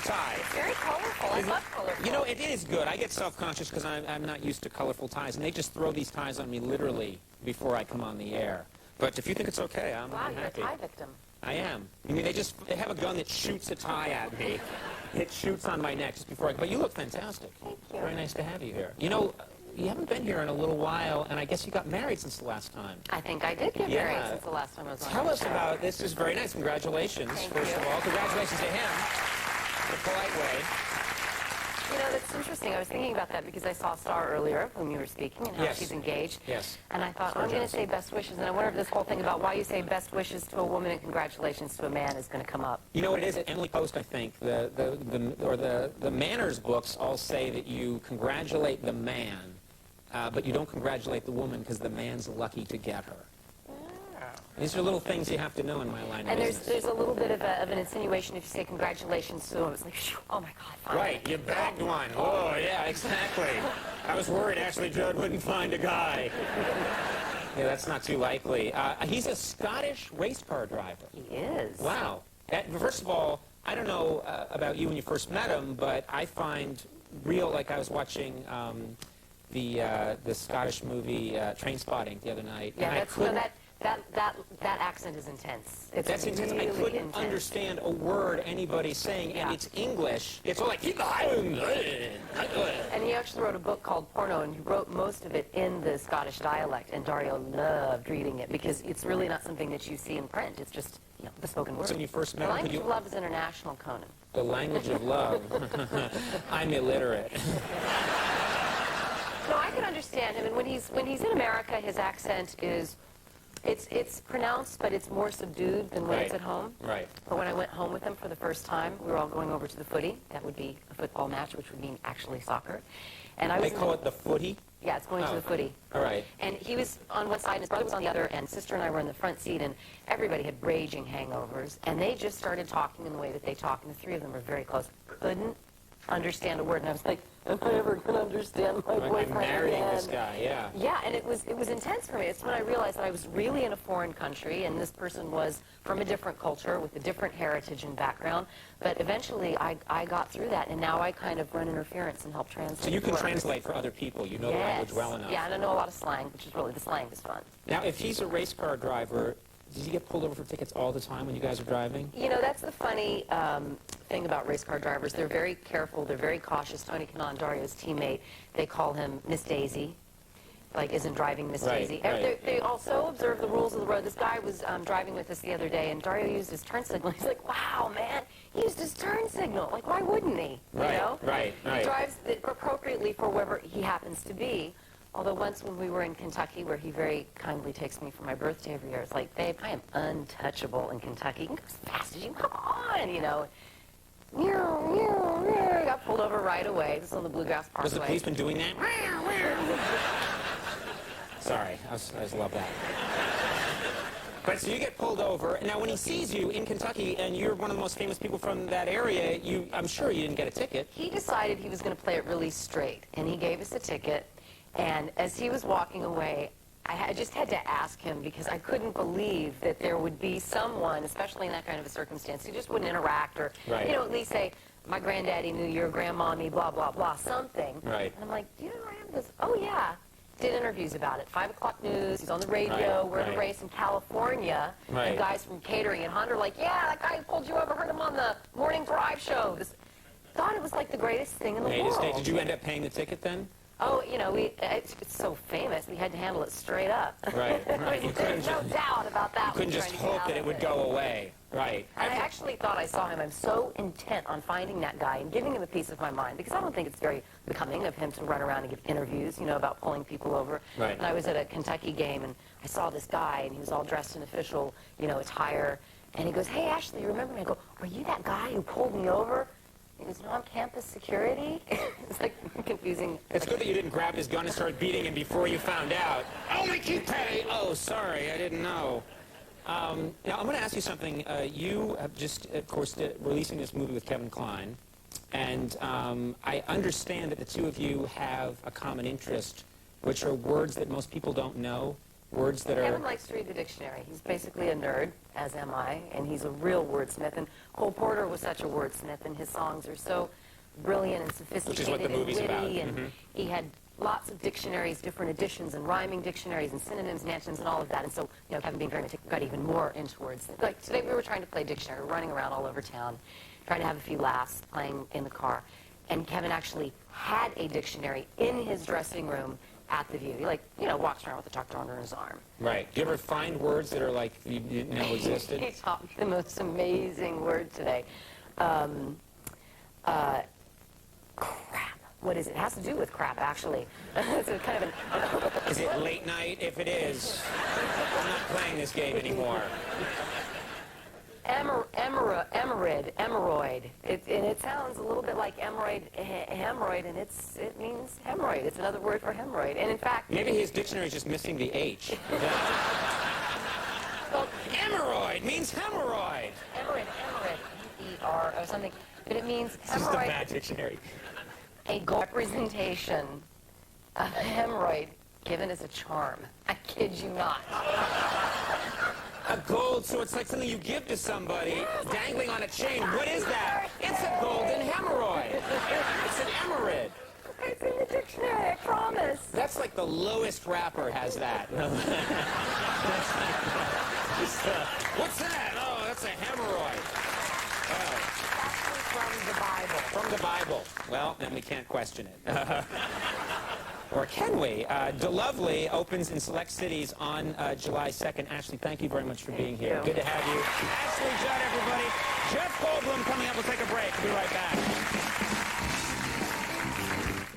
the tie? It's very colorful. I love colorful. You know, it is good. I get self-conscious because I'm not used to colorful ties, and they just throw these ties on me literally before I come on the air. But if you think it's okay, I'm wow, happy. You're a tie victim. I am. I mean, they have a gun that shoots a tie at me. It shoots on my neck just before I... But you look fantastic. Thank you. Very nice to have you here. You know, you haven't been here in a little while, and I guess you got married since the last time. I think I did get married since the last time I was on. Tell us about this. Is very nice. Congratulations, first of all. Congratulations to him. In a polite way. You know, that's interesting. I was thinking about that because I saw Star earlier when you were speaking and how she's engaged. Yes. And I thought, I'm going to say best wishes. And I wonder if this whole thing about why you say best wishes to a woman and congratulations to a man is going to come up. You know what it is? Emily Post, I think, the manners books all say that you congratulate the man, but you don't congratulate the woman because the man's lucky to get her. These are little things you have to know in my line of business. And there's a little bit of an insinuation if you say congratulations to him. It's like, oh my God, finally. Right, you bagged one. Oh, yeah, exactly. I was worried actually Judd wouldn't find a guy. Yeah, that's not too likely. He's a Scottish race car driver. He is. Wow. First of all, I don't know about you when you first met him, but I find like I was watching the Scottish movie Trainspotting the other night. Yeah, that accent is intense. That's intense. Really I couldn't understand a word anybody's saying, and it's English. It's all like... And he actually wrote a book called Porno, and he wrote most of it in the Scottish dialect, and Dario loved reading it because it's really not something that you see in print. It's just, the spoken word. So when you first met him, the language of love is international, Conan. The language of love. I'm illiterate. No, I can understand him, and when he's in America, his accent is... It's pronounced, but it's more subdued than when it's at home. Right. But when I went home with him for the first time, we were all going over to the footy. That would be a football match, which would mean actually soccer. And I was. They call it the footy? Yeah, it's going to the footy. All right. And he was on one side, and his brother was on the other, and sister and I were in the front seat, and everybody had raging hangovers. And they just started talking in the way that they talk, and the three of them were very close. Couldn't understand a word, and I was like, am I ever going to understand my boyfriend I'm marrying again? this guy, yeah. Yeah, and it was intense for me. It's when I realized that I was really in a foreign country, and this person was from a different culture with a different heritage and background. But eventually, I got through that, and now I kind of run interference and help translate. So you can translate for other people. You know the language well enough. Yeah, and I know a lot of slang, which is really, the slang is fun. Now, if he's a race car driver, does he get pulled over for tickets all the time when you guys are driving? You know, that's the funny thing about race car drivers. They're very careful. They're very cautious. Tony Conan, Dario's teammate, they call him Miss Daisy, like isn't driving Miss Daisy. Right. They also observe the rules of the road. This guy was driving with us the other day, and Dario used his turn signal. He's like, wow, man, he used his turn signal. Like, why wouldn't he? Right, you know? right. He drives appropriately for wherever he happens to be. Although once when we were in Kentucky, where he very kindly takes me for my birthday every year, it's like, babe, I am untouchable in Kentucky. You can go as fast as you come on, you know. Got pulled over right away. This is on the Bluegrass Parkway. Was the policeman doing that? Sorry, I just love that. But so you get pulled over. Now, when he sees you in Kentucky, and you're one of the most famous people from that area, I'm sure you didn't get a ticket. He decided he was going to play it really straight, and he gave us a ticket. And as he was walking away, I just had to ask him because I couldn't believe that there would be someone, especially in that kind of a circumstance, who just wouldn't interact or, at least say, my granddaddy knew your grandmommy, blah, blah, blah, something. Right. And I'm like, do you know who I am? He goes, oh, yeah. Did interviews about it. 5 o'clock news. He's on the radio. We're in a race in California. And guys from catering and Honda are like, yeah, that guy who pulled you over, heard him on the Morning Drive show. Thought it was like the greatest thing in the world. Did you end up paying the ticket then? Oh, it's so famous. We had to handle it straight up. Right. There's no doubt about that. You couldn't just hope that it would go away. Right. And I actually thought I saw him. I'm so intent on finding that guy and giving him a piece of my mind because I don't think it's very becoming of him to run around and give interviews, about pulling people over. Right. And I was at a Kentucky game and I saw this guy and he was all dressed in official, attire. And he goes, hey, Ashley, you remember me? I go, are you that guy who pulled me over? He goes, no, I'm campus security. It's like confusing. It's good that you didn't grab his gun and start beating him before you found out. Oh, my toupee! Oh, sorry, I didn't know. Now, I'm going to ask you something. You have just, of course, releasing this movie with Kevin Kline. And I understand that the two of you have a common interest, which are words that most people don't know. Words that Kevin are... likes to read the dictionary. He's basically a nerd, as am I, and he's a real wordsmith. And Cole Porter was such a wordsmith, and his songs are so brilliant and sophisticated, Which is what the movie's and about. witty, and he had lots of dictionaries, different editions, and rhyming dictionaries, and synonyms, and antonyms, and all of that. And so, Kevin being very meticulous got even more into words. Like today, we were trying to play dictionary, running around all over town, trying to have a few laughs, playing in the car. And Kevin actually had a dictionary in his dressing room at the View. He walks around with a tucked under his arm. Right. Do you ever find words that are like you didn't know existed? He taught me the most amazing word today. Crap. What is it? It has to do with crap, actually. It's a kind of an... Is it late night? If it is, I'm not playing this game anymore. Emeroid. It sounds a little bit like hemorrhoid, and it means hemorrhoid. It's another word for hemorrhoid. And in fact... Maybe his dictionary is just missing the H. Well, emeroid means hemorrhoid. Emeroid, E-R or something. But it means This is the hemorrhoid, bad dictionary. a representation of hemorrhoid given as a charm. I kid you not. A gold, so it's like something you give to somebody dangling on a chain. What is that? It's a golden hemorrhoid. It's an emerid. It's in the dictionary, I promise. That's like the lowest rapper has that. What's that? Oh, that's a hemorrhoid. Actually from the Bible. From the Bible. Well, then we can't question it. Or can we? DeLovely opens in select cities on July 2nd. Ashley, thank you very much for being here. Good to have you. Ashley, Judd, everybody. Jeff Goldblum coming up. We'll take a break. We'll be right back.